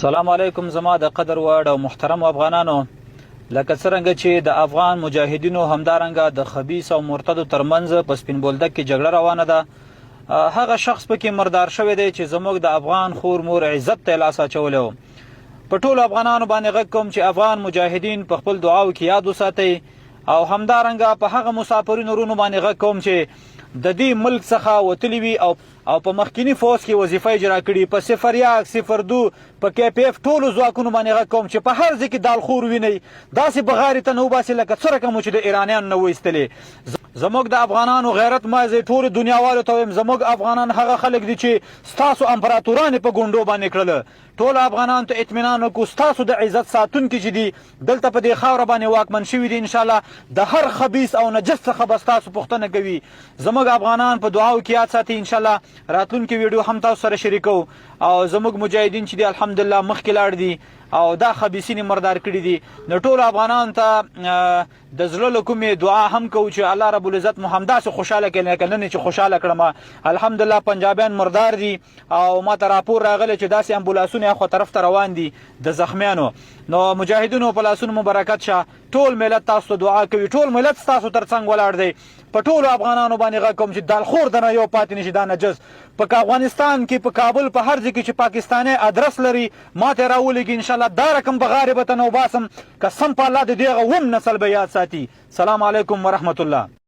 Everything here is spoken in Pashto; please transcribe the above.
السلام علیکم زما د قدر وړ او محترم افغانانو، لکه څرنګه چې د افغان مجاهدینو همدارنګه د خبیث او مرتدو ترمنځ په سپین بولدک کې جګړه روانه ده. هغه شخص پکې مردار شوی دی چې زموږ د افغان خور مور عزت ته لاس اچولی و. په ټولو افغانانو باندې غږ کوم چې افغان مجاهدین په خپل دعاو کې یاد وساتئ، او همدارنګه په هغه مسافرینو ورونو باندې غږ کوم چې د دې ملک څخه وتلی وي او په مخکینی فوز کې وظیفه اجرا کړي، په 01 02 په KPF ټولو ځواکونو باندې غږ کوم چې په هر ځای کې دالخور وینئ، داسې بغارې ته نه وباسي لکه څرنګه مو چې د ایرانیانو نه وایستلې. زموږ د افغانانو غیرت مازې ټولو دنیاوالو ته وایم، زموږ افغانان هغه خلک دي چې ستاسو امپراتوران په ګونډو باندې کړله. ټولو افغانانو ته اطمینان وکړو، ستاسو د عزت ساتونکي چې دي دلته په دې خاوره باندې واکمن شوي دي، انشاءالله د هر خبیث او نجس څخه به ستاسو پوښتنه کوي. زموږ افغانان په دعاو کې یاد ساتي. انشاءالله راتلونکي ویډیو هم تاسو سره شریکو، او زموږ مجاهدین چې دي الحمدلله مخکې لاړ دي او دا خبیثین مردار کړي دي. نو ټولو افغانانو ته د زړه له کومې دعا هم کوو چې الله رب العزت مو همداسې خوشحاله کړي، لکه نن چې خوشحاله کړم. الحمدلله پنجابیان مردار دي او ما ته راپور راغلی چې داسې امبولانسونه اخوا طرف ته روان دي د زخمیانو. نو مجاهدینو په لاسونو مبارکت شه. ټول ملت تاسو ته دعا کوي، ټول ملت تاسو تر څنګ ولاړ دی. په ټولو افغانانو باندې غږ کوم چې دالخور د نه یو پاتې نشي، دا نجس په افغانستان کې په کابل په هر ځای کې چې پاکستاني ادرس لري ما ته راولېږي. انشاءالله دا رقم بغارې به ته نه وباسم، قسم په الله د دې هغه نسل به یاد ساتي. سلام علیکم ورحمت الله.